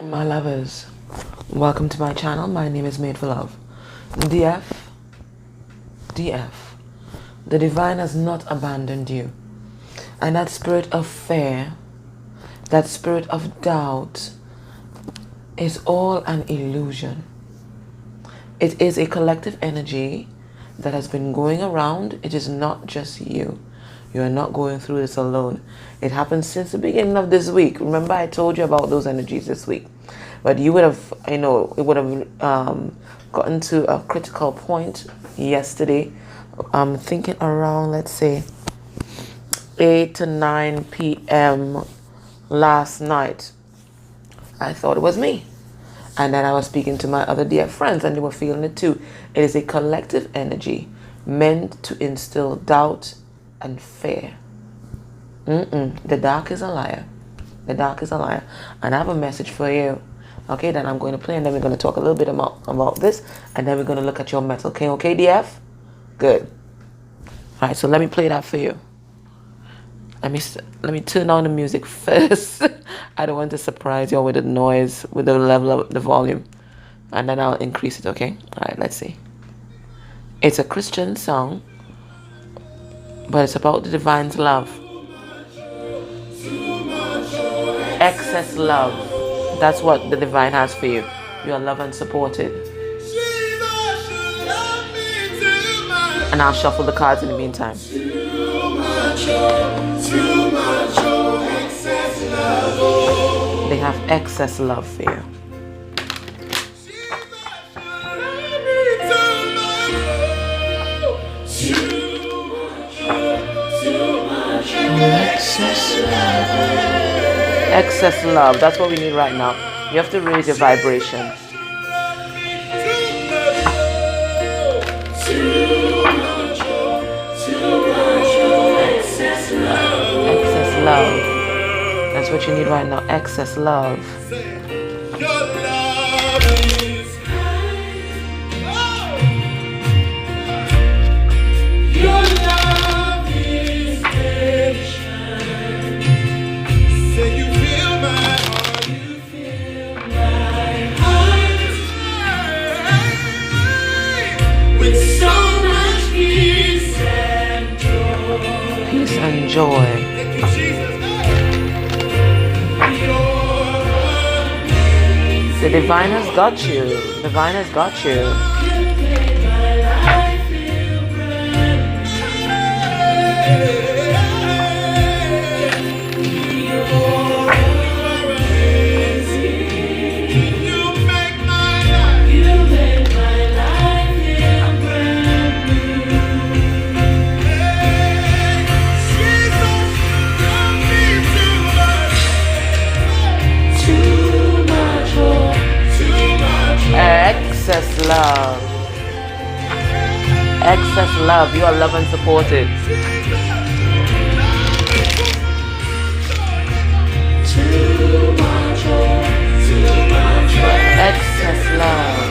My lovers, welcome to my channel. My name is Made for Love. DF, the divine has not abandoned you. And that spirit of fear, that spirit of doubt is all an illusion. It is a collective energy that has been going around. It is not just you. You are not going through this alone. It happened since the beginning of this week. Remember, I told you about those energies this week. But you would have, it would have gotten to a critical point yesterday. I'm thinking around, let's say, 8 to 9 p.m. last night. I thought it was me. And then I was speaking to my other dear friends, and they were feeling it too. It is a collective energy meant to instill doubt and fear. The dark is a liar. The dark is a liar. And I have a message for you. Okay, then I'm going to play, and then we're going to talk a little bit about this, and then we're going to look at your metal. Okay, DF? Good. All right, so let me play that for you. Let me turn on the music first. I don't want to surprise you with the noise, with the level of the volume. And then I'll increase it, okay? All right, let's see. It's a Christian song, but it's about the divine's love. Excess love. That's what the divine has for you. You are loved and supported. And I'll shuffle the cards in the meantime. They have excess love for you. Excess love. That's what we need right now. You have to raise your vibration. Excess love. That's what you need right now. Excess love. And joy. The divine has got you. The divine has got you. Excess love. Excess love. You are loved and supported. Excess love.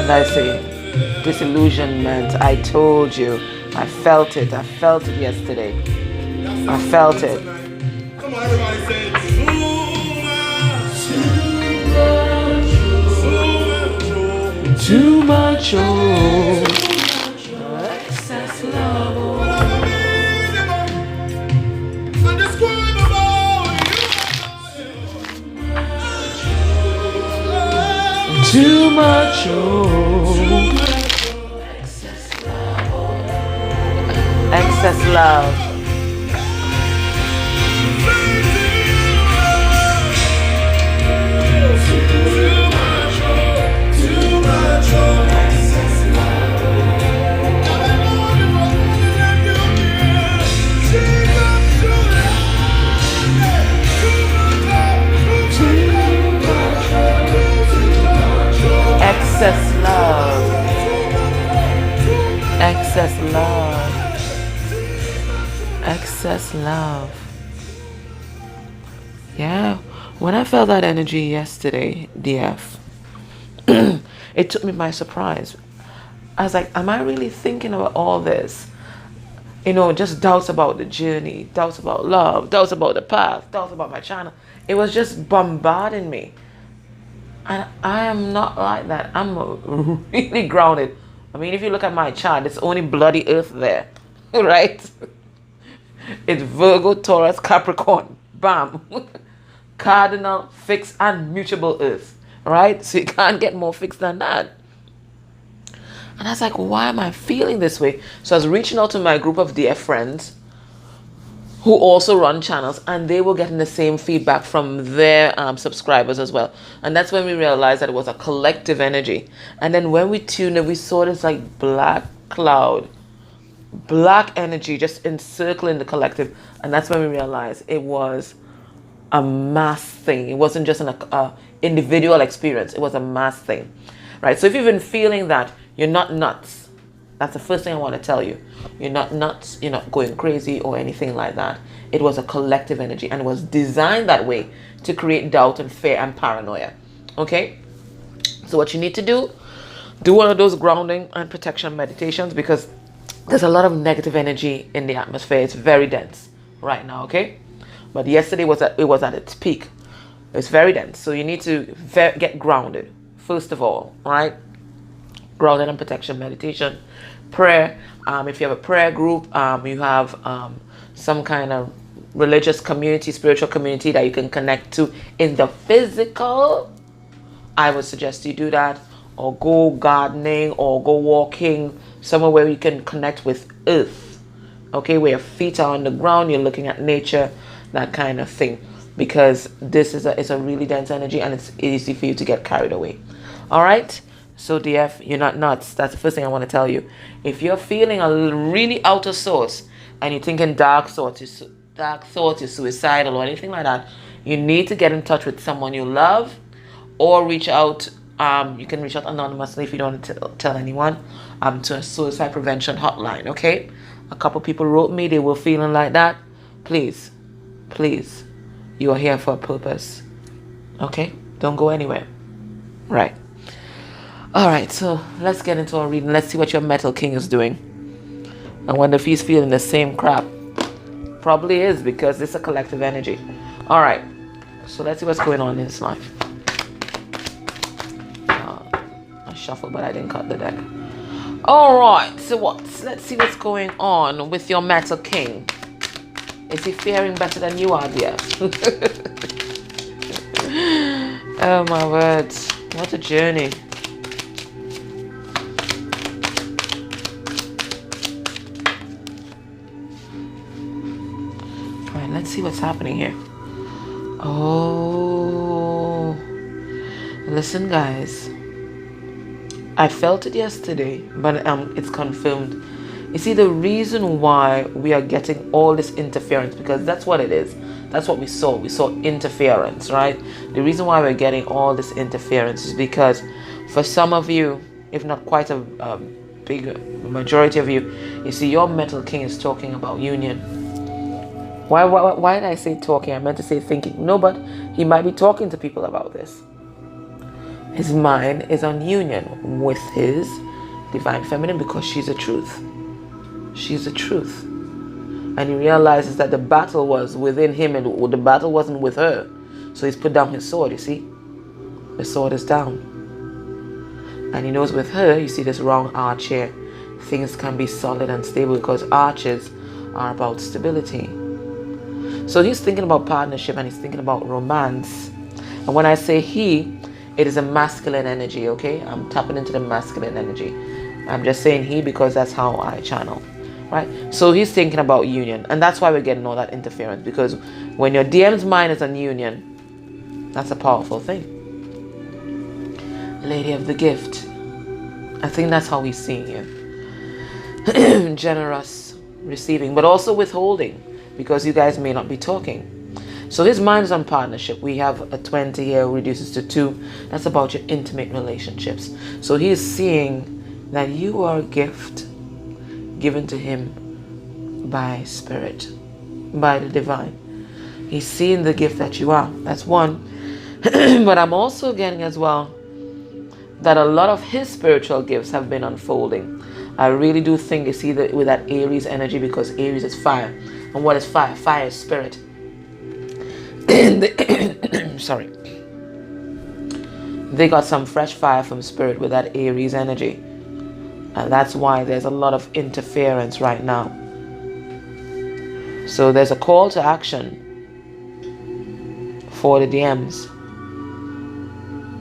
I say disillusionment. I told you. I felt it. I felt it yesterday. I felt it. Come on, everybody say too much. Excess love. Too much. Excess love. less love. Yeah. When I felt that energy yesterday, DF, it took me by surprise. I was like, am I really thinking about all this? Just doubts about the journey, doubts about love, doubts about the path, doubts about my channel. It was just bombarding me. And I am not like that. I'm really grounded. I mean, if you look at my chart, it's only bloody earth there, right? It's Virgo, Taurus, Capricorn, bam. Cardinal, fixed, and mutable earth, right? So you can't get more fixed than that. And I was like, why am I feeling this way? So I was reaching out to my group of dear friends who also run channels, and they were getting the same feedback from their subscribers as well. And that's when we realized that it was a collective energy. And then when we tuned in, we saw this like black cloud, black energy just encircling the collective. And that's when we realized it was a mass thing. It wasn't just an individual experience. It was a mass thing, right? So if you've been feeling that, you're not nuts. That's the first thing I want to tell you. You're not nuts. You're not going crazy or anything like that. It was a collective energy, and it was designed that way to create doubt and fear and paranoia. Okay? So what you need to do one of those grounding and protection meditations, because there's a lot of negative energy in the atmosphere. It's very dense right now, okay? But yesterday it was at its peak. It's very dense. So you need to get grounded, first of all, right? Grounded and protection meditation, prayer. If you have a prayer group, you have some kind of religious community, spiritual community that you can connect to in the physical, I would suggest you do that. Or go gardening or go walking somewhere where you can connect with earth. Okay, where your feet are on the ground, you're looking at nature, that kind of thing. Because this is a really dense energy, and it's easy for you to get carried away. All right? So DF, you're not nuts. That's the first thing I want to tell you. If you're feeling a really out of sorts and you're thinking dark thoughts, you're suicidal or anything like that, you need to get in touch with someone you love, or reach out. You can reach out anonymously if you don't want to tell anyone, to a suicide prevention hotline. Okay, a couple people wrote me, they were feeling like that. Please, you are here for a purpose. Okay, don't go anywhere. Right. All right, so let's get into our reading. Let's see what your metal king is doing. I wonder if he's feeling the same crap. Probably is, because it's a collective energy. All right, so let's see what's going on in his life. I shuffled, but I didn't cut the deck. All right, so let's see what's going on with your metal king. Is he faring better than you are, dear? Oh my word, what a journey. Let's see what's happening here. Oh, listen, guys. I felt it yesterday, but it's confirmed. You see, the reason why we are getting all this interference, because that's what it is. That's what we saw. We saw interference, right? The reason why we're getting all this interference is because for some of you, if not quite a big majority of you, you see, your metal king is talking about union. Why did I say talking? I meant to say thinking. No, but he might be talking to people about this. His mind is on union with his divine feminine, because she's the truth. She's the truth. And he realizes that the battle was within him, and the battle wasn't with her. So he's put down his sword, you see. The sword is down. And he knows with her, you see this wrong arch here, things can be solid and stable, because arches are about stability. So he's thinking about partnership, and he's thinking about romance. And when I say he, it is a masculine energy, okay? I'm tapping into the masculine energy. I'm just saying he because that's how I channel, right? So he's thinking about union, and that's why we're getting all that interference, because when your DM's mind is on union, that's a powerful thing. Lady of the gift. I think that's how we see you. Generous, receiving, but also withholding, because you guys may not be talking. So his mind is on partnership. We have a 20 here, reduces to 2. That's about your intimate relationships. So he is seeing that you are a gift given to him by spirit. by the divine. He's seeing the gift that you are. That's one. But I'm also getting as well that a lot of his spiritual gifts have been unfolding. I really do think it's either with that Aries energy, because Aries is fire. And what is fire? Fire is spirit. Sorry. They got some fresh fire from spirit with that Aries energy. And that's why there's a lot of interference right now. So there's a call to action for the DMs.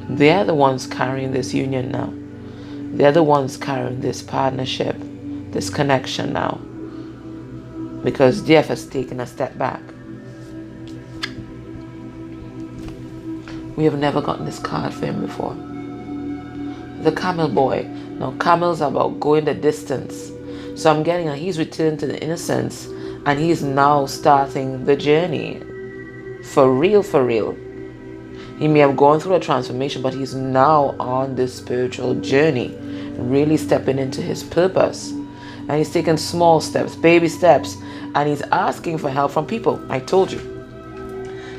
They're the ones carrying this union now. They're the ones carrying this partnership, this connection now. Because DF has taken a step back. We have never gotten this card for him before. The camel boy. Now camels are about going the distance. So I'm getting that he's returned to the innocence and he's now starting the journey. For real, for real. He may have gone through a transformation, but he's now on this spiritual journey, really stepping into his purpose. And he's taking small steps, baby steps, and he's asking for help from people. I told you.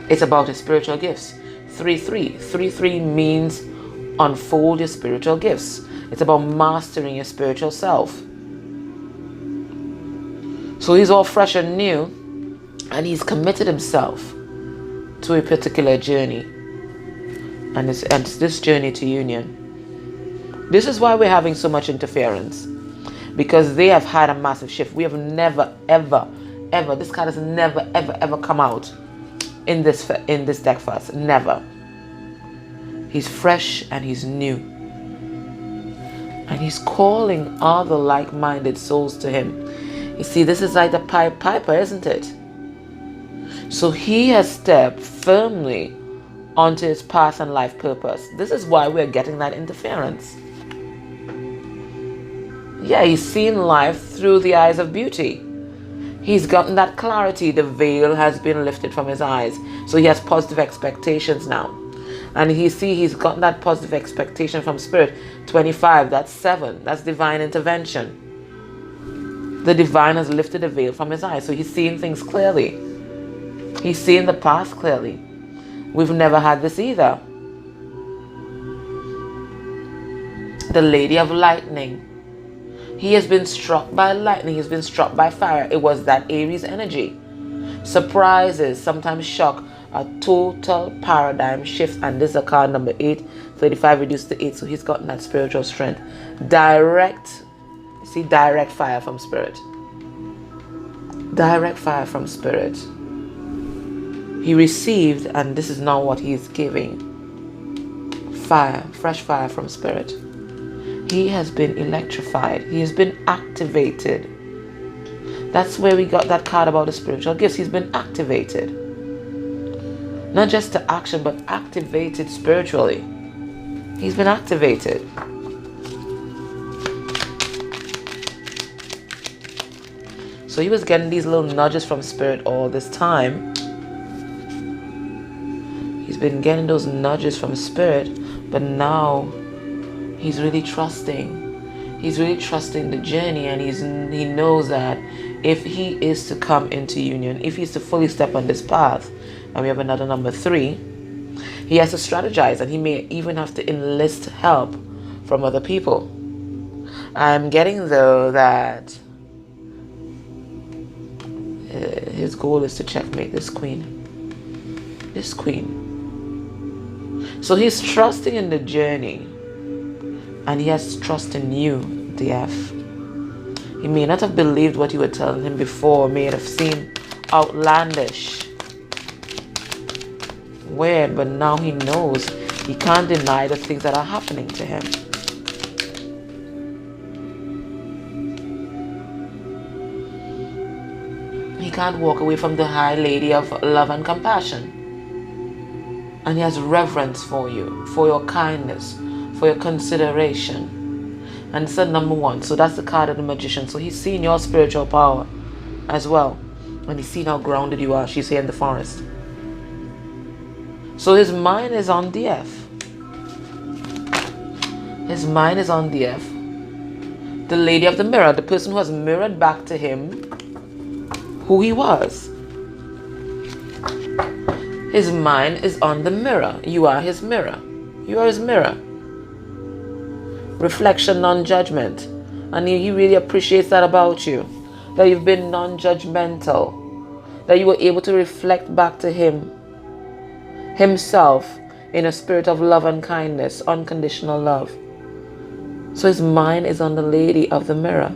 It's about his spiritual gifts. 3-3. 3-3 means unfold your spiritual gifts. It's about mastering your spiritual self. So he's all fresh and new, and he's committed himself to a particular journey. And it's this journey to union. This is why we're having so much interference. Because they have had a massive shift. We have never, ever, this card has never, ever come out in this deck for us. Never. He's fresh and he's new. And he's calling all the like-minded souls to him. You see, this is like the Pied Piper, isn't it? So he has stepped firmly onto his path and life purpose. This is why we're getting that interference. Yeah, he's seen life through the eyes of beauty. He's gotten that clarity. The veil has been lifted from his eyes. So he has positive expectations now. And he's gotten that positive expectation from spirit. 25, that's 7. That's divine intervention. The divine has lifted the veil from his eyes. So he's seeing things clearly. He's seeing the path clearly. We've never had this either. The Lady of Lightning. He has been struck by lightning. He's been struck by fire. It was that Aries energy. Surprises, sometimes shock, a total paradigm shift. And this is a card number 8. 35 reduced to 8. So he's gotten that spiritual strength. Direct fire from spirit. Direct fire from spirit. He received, and this is not what he is giving. Fire, fresh fire from spirit. He has been electrified. He has been activated. That's where we got that card about the spiritual gifts. He's been activated. Not just to action, but activated spiritually. He's been activated. So he was getting these little nudges from spirit all this time. He's been getting those nudges from spirit, but now he's really trusting. He's really trusting the journey, and he knows that if he is to come into union, if he's to fully step on this path, and we have another number 3, he has to strategize, and he may even have to enlist help from other people. I'm getting though that his goal is to checkmate this queen. This queen. So he's trusting in the journey, and he has trust in you, DF. He may not have believed what you were telling him before, may have seemed outlandish, weird, but now he knows he can't deny the things that are happening to him. He can't walk away from the High Lady of love and compassion. And he has reverence for you, for your kindness, for your consideration. And it's the number 1. So that's the card of the Magician. So he's seen your spiritual power as well. And he's seen how grounded you are. She's here in the forest. So his mind is on DF. His mind is on DF. The Lady of the Mirror, the person who has mirrored back to him who he was. His mind is on the mirror. You are his mirror. You are his mirror. Reflection, non-judgment. And he really appreciates that about you. That you've been non-judgmental. That you were able to reflect back to him, himself, in a spirit of love and kindness, unconditional love. So his mind is on the lady of the mirror.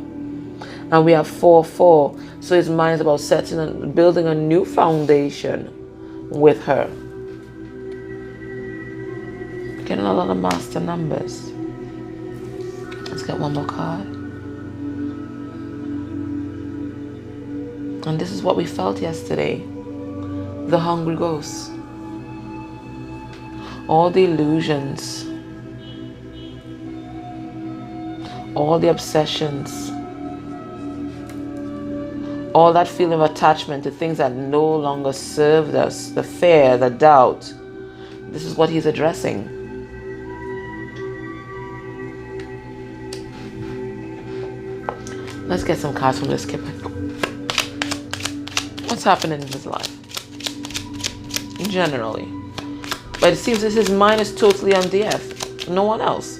And we have 4-4. So his mind is about setting and building a new foundation with her. Getting a lot of master numbers. Let's get one more card. And this is what we felt yesterday. The hungry ghost. All the illusions. All the obsessions. All that feeling of attachment to things that no longer served us. The fear, the doubt. This is what he's addressing. Let's get some cards from the skipper. What's happening in his life? Generally. But it seems that his mind is totally on the earth. No one else.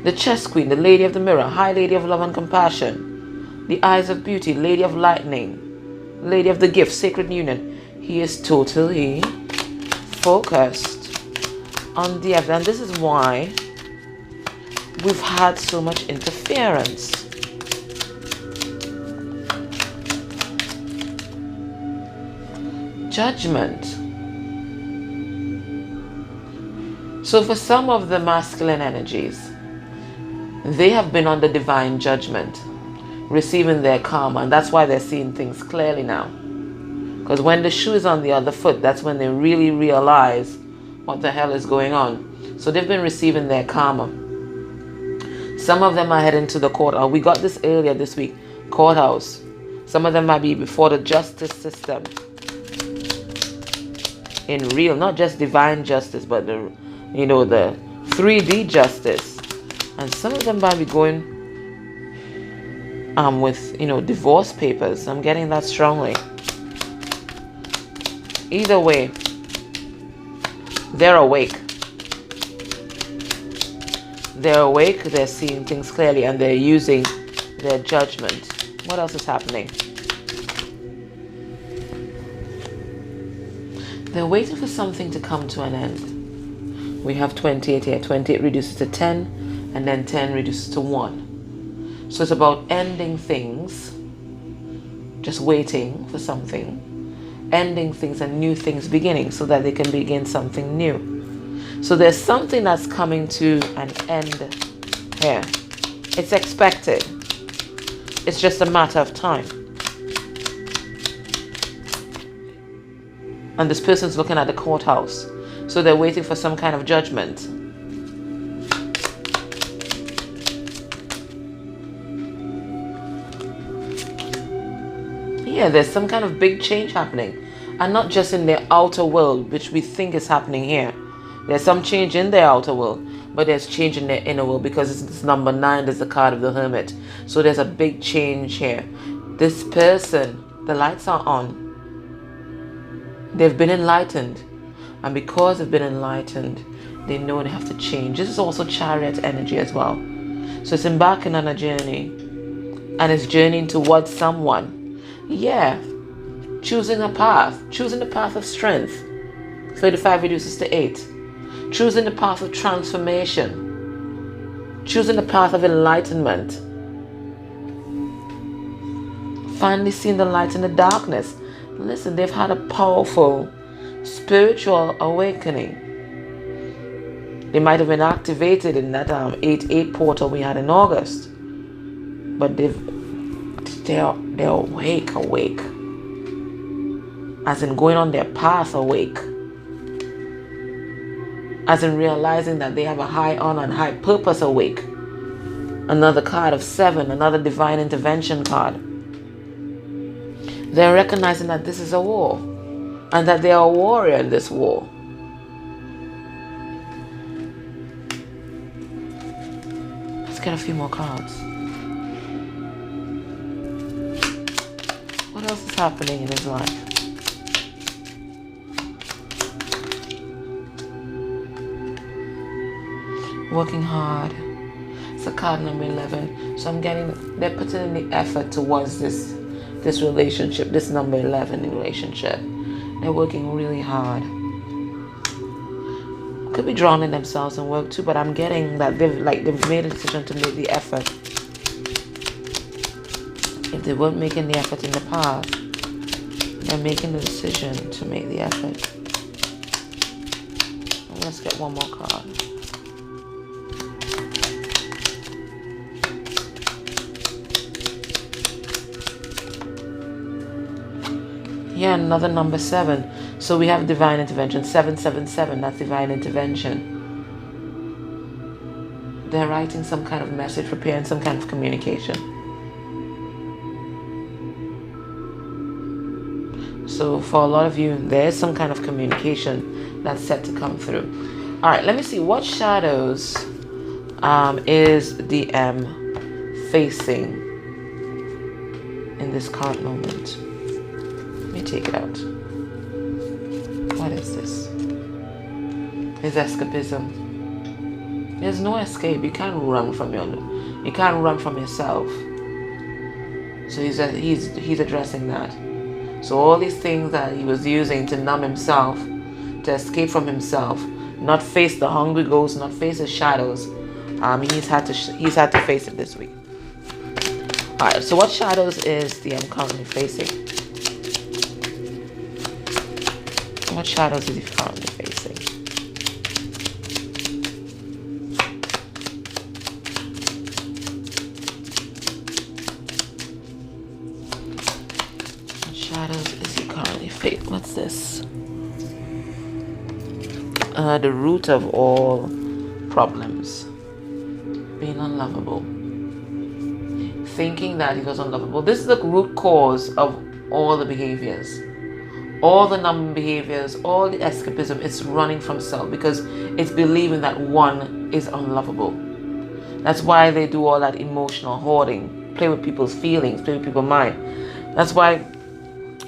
The chess queen, the lady of the mirror, high lady of love and compassion. The eyes of beauty, lady of lightning. Lady of the gift, sacred union. He is totally focused on the earth. And this is why we've had so much interference. Judgment. So for some of the masculine energies, they have been under divine judgment, receiving their karma, and that's why they're seeing things clearly now. Because when the shoe is on the other foot, that's when they really realize what the hell is going on. So they've been receiving their karma. Some of them are heading to the courthouse. We got this earlier this week. Courthouse. Some of them might be before the justice system. In real, not just divine justice, but the 3D justice. And some of them might be going with divorce papers. I'm getting that strongly. Either way, they're awake. They're awake, they're seeing things clearly, and they're using their judgment. What else is happening? They're waiting for something to come to an end. We have 28 here. 28 reduces to 10, and then 10 reduces to 1. So it's about ending things, just waiting for something, ending things and new things beginning so that they can begin something new. So there's something that's coming to an end here. It's expected. It's just a matter of time. And this person's looking at the courthouse. So they're waiting for some kind of judgment. Yeah, there's some kind of big change happening. And not just in their outer world, which we think is happening here. There's some change in their outer world, but there's change in their inner world because it's number 9, there's the card of the Hermit. So there's a big change here. This person, the lights are on. They've been enlightened. And because they've been enlightened, they know they have to change. This is also Chariot energy as well. So it's embarking on a journey. And it's journeying towards someone. Yeah. Choosing a path. Choosing the path of strength. 35 reduces to 8. Choosing the path of transformation. Choosing the path of enlightenment. Finally seeing the light in the darkness. Listen, they've had a powerful spiritual awakening. They might have been activated in that 8-8 portal we had in August. But they're awake. As in going on their path awake. As in realizing that they have a high honor and high purpose awake. Another card of 7, another divine intervention card. They're recognizing that this is a war. And that they are a warrior in this war. Let's get a few more cards. What else is happening in his life? working hard. It's a card number 11. So I'm getting, they're putting in the effort towards this relationship, this number 11 in relationship. They're working really hard. Could be drowning themselves in work too, but I'm getting that they've made a decision to make the effort. If they weren't making the effort in the past, they're making the decision to make the effort. Let's get one more card. Yeah, another number 7. So we have divine intervention. 777, that's divine intervention. They're writing some kind of message, preparing some kind of communication. So for a lot of you, there's some kind of communication that's set to come through. All right, let me see. What shadows is the M facing in this current moment? Let me take it out. What is this? It's escapism. There's no escape. You can't run from you can't run from yourself. So he's addressing that. So all these things that he was using to numb himself, to escape from himself, not face the hungry ghost, not face his shadows, he's had to face it this week. All right. So what shadows is the M currently facing? What shadows is he currently facing? What shadows is he currently facing? What's this? The root of all problems. Being unlovable. Thinking that he was unlovable. This is the root cause of all the behaviors. All the numbing behaviors, all the escapism, it's running from self because it's believing that one is unlovable. That's why they do all that emotional hoarding, play with people's feelings, play with people's mind. That's why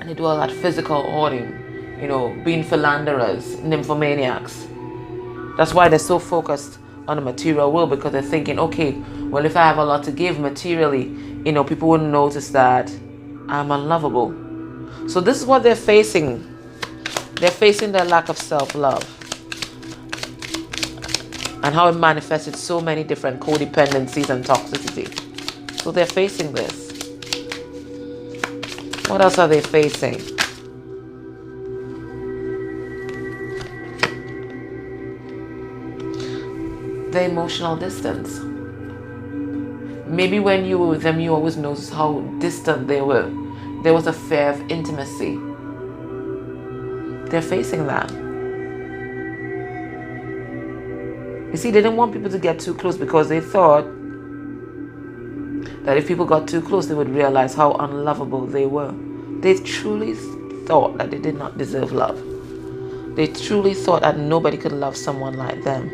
they do all that physical hoarding, being philanderers, nymphomaniacs. That's why they're so focused on the material world, because they're thinking, okay, well, if I have a lot to give materially, people wouldn't notice that I'm unlovable. So this is what they're facing. They're facing their lack of self-love and how it manifests in so many different codependencies and toxicity. So they're facing this. What else are they facing? The emotional distance. Maybe when you were with them, you always noticed how distant they were. There was a fear of intimacy. They're facing that. You see, they didn't want people to get too close because they thought that if people got too close, they would realize how unlovable they were. They truly thought that they did not deserve love. They truly thought that nobody could love someone like them.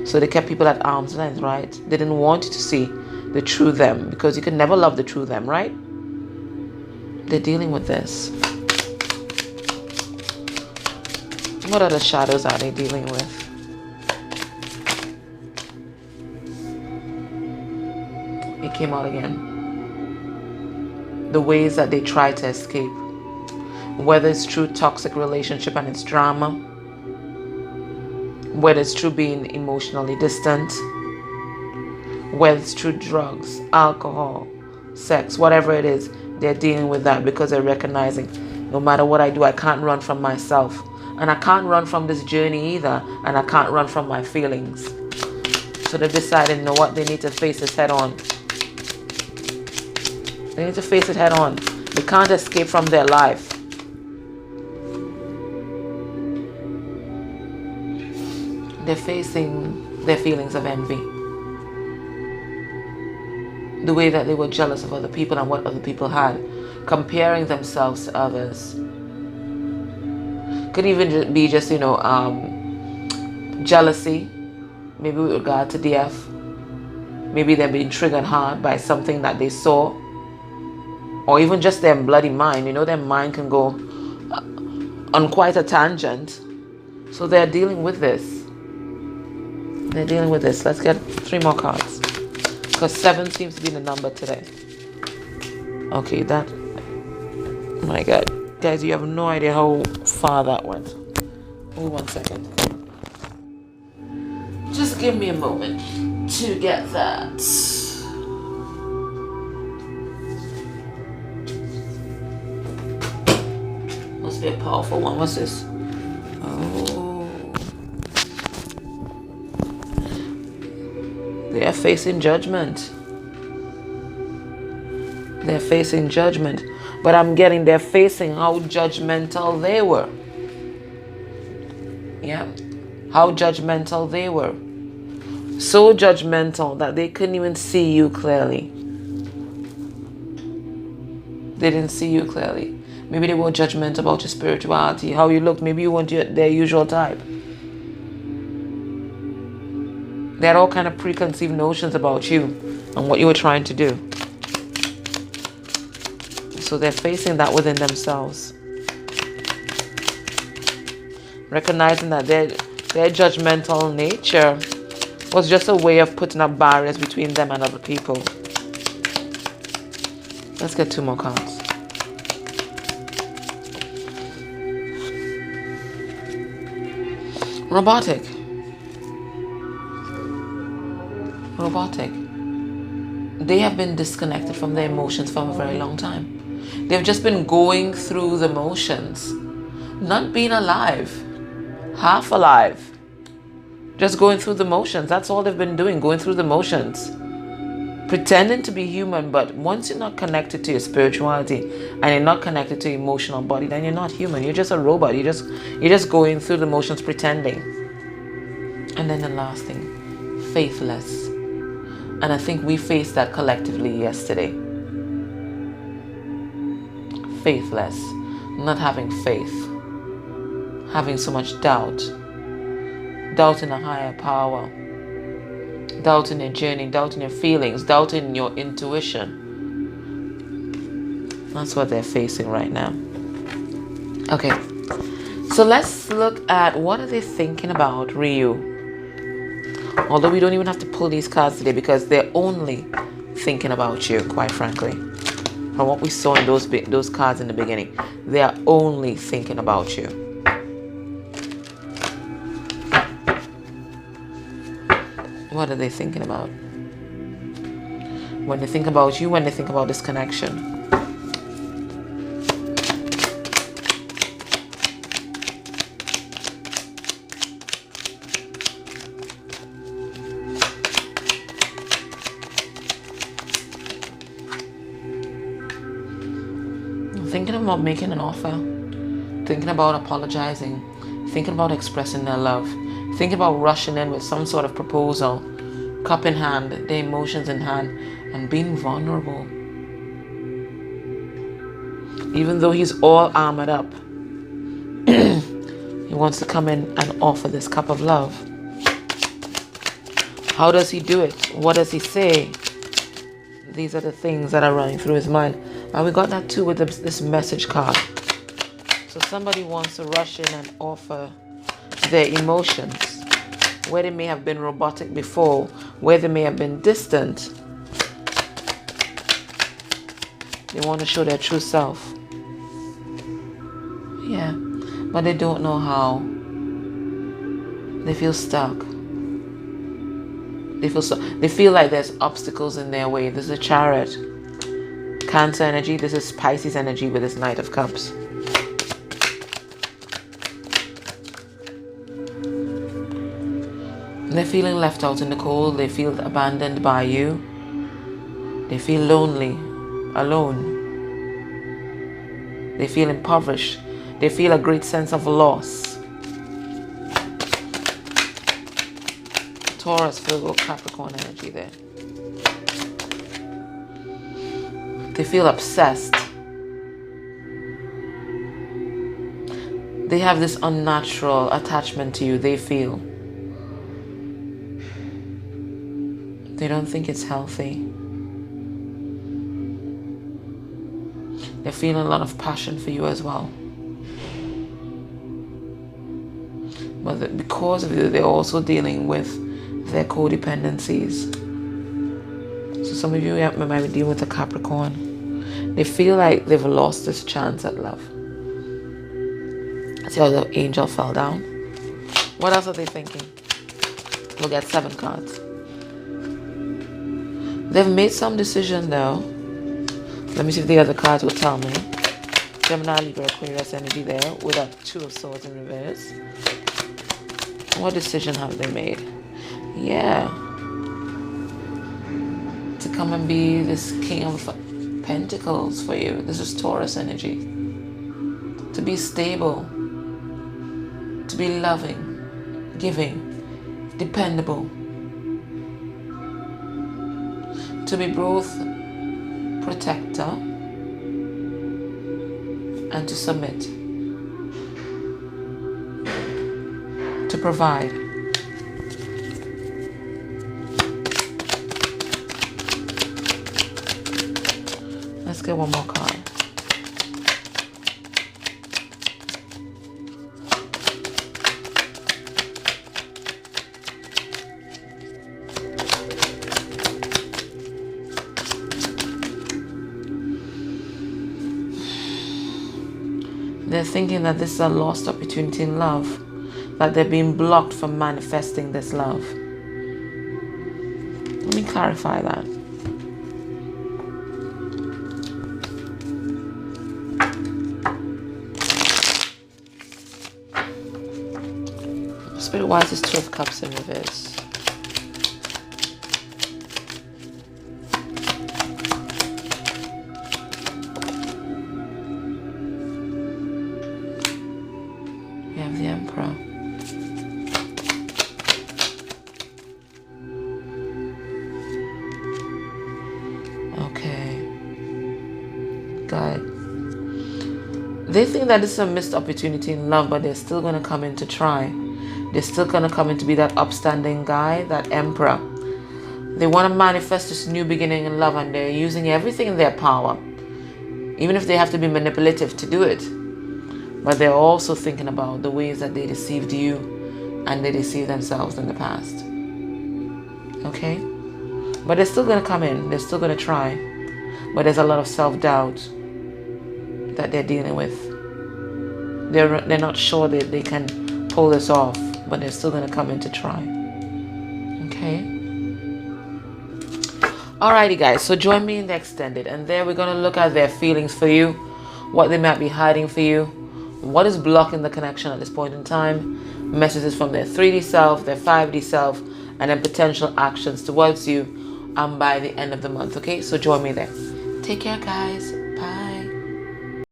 So they kept people at arm's length, right? They didn't want you to see the true them because you could never love the true them, right? They're dealing with this. What other shadows are they dealing with? It came out again. The ways that they try to escape. Whether it's through toxic relationship and it's drama. Whether it's through being emotionally distant. Whether it's through drugs, alcohol, sex, whatever it is. They're dealing with that because they're recognizing no matter what I do, I can't run from myself. And I can't run from this journey either. And I can't run from my feelings. So they've decided, you know what, they need to face this head on. They need to face it head on. They can't escape from their life. They're facing their feelings of envy. The way that they were jealous of other people and what other people had, comparing themselves to others. Could even be just, jealousy, maybe with regard to DF. Maybe they're being triggered hard by something that they saw, or even just their bloody mind. Their mind can go on quite a tangent. So they're dealing with this. They're dealing with this. Let's get 3 more cards. Because 7 seems to be the number today. Okay, that... My God. Guys, you have no idea how far that went. Oh, 1 second. Just give me a moment to get that. Must be a powerful one. What's this? Oh. They are facing judgment. They're facing judgment. But I'm getting they're facing how judgmental they were. Yeah. How judgmental they were. So judgmental that they couldn't even see you clearly. They didn't see you clearly. Maybe they were judgmental about your spirituality, how you looked. Maybe you weren't their usual type. They had all kind of preconceived notions about you and what you were trying to do. So they're facing that within themselves. Recognizing that their judgmental nature was just a way of putting up barriers between them and other people. Let's get 2 more cards. Robotic. They have been disconnected from their emotions for a very long time. They've just been going through the motions. Not being alive. Half alive. Just going through the motions. That's all they've been doing, going through the motions. Pretending to be human, but once you're not connected to your spirituality and you're not connected to your emotional body, then you're not human. You're just a robot. You're just going through the motions pretending. And then the last thing, faithless. And I think we faced that collectively yesterday. Faithless. Not having faith. Having so much doubt. Doubt in a higher power. Doubt in your journey. Doubt in your feelings. Doubt in your intuition. That's what they're facing right now. Okay. So let's look at what are they thinking about Ryu. Although we don't even have to pull these cards today because they're only thinking about you, quite frankly. From what we saw in those cards in the beginning, they are only thinking about you. What are they thinking about? When they think about you, when they think about this connection. Thinking about making an offer, thinking about apologizing, thinking about expressing their love, thinking about rushing in with some sort of proposal, cup in hand, their emotions in hand, and being vulnerable. Even though he's all armored up, he wants to come in and offer this cup of love. How does he do it? What does he say? These are the things that are running through his mind. And we got that too with this message card. So somebody wants to rush in and offer their emotions. Where they may have been robotic before, where they may have been distant. They want to show their true self. Yeah, but they don't know how. They feel stuck. They feel like there's obstacles in their way. This is a Chariot. Cancer energy. This is Pisces energy with this Knight of Cups. They're feeling left out in the cold. They feel abandoned by you. They feel lonely, alone. They feel impoverished. They feel a great sense of loss. Taurus, Virgo, Capricorn energy there. They feel obsessed. They have this unnatural attachment to you, they feel. They don't think it's healthy. They're feeling a lot of passion for you as well. But because of you, they're also dealing with their codependencies. So some of you might be dealing with a Capricorn. They feel like they've lost this chance at love. See how the angel fell down? What else are they thinking? We'll get 7 cards. They've made some decision though. Let me see if the other cards will tell me. Gemini, Libra, Aquarius energy there with a 2 of Swords in reverse. What decision have they made? Yeah. To come and be this King of Pentacles for you. This is Taurus energy. To be stable. To be loving. Giving. Dependable. To be both protector and to submit. To provide. Let's get one more card. They're thinking that this is a lost opportunity in love, that they're being blocked from manifesting this love. Let me clarify that. Spirit wise is 2 of Cups in reverse. We have the Emperor. Okay. Good. They think that this is a missed opportunity in love, but they're still going to come in to try. They're still going to come in to be that upstanding guy, that Emperor. They want to manifest this new beginning in love, and they're using everything in their power, even if they have to be manipulative to do it. But they're also thinking about the ways that they deceived you and they deceived themselves in the past. Okay? But they're still going to come in. They're still going to try. But there's a lot of self-doubt that they're dealing with. They're not sure that they can pull this off, but they're still going to come in to try. Okay? Alrighty guys, so join me in the extended, and there we're going to look at their feelings for you, what they might be hiding for you, what is blocking the connection at this point in time, messages from their 3D self, their 5D self, and then potential actions towards you by the end of the month. Okay, so join me there. Take care guys.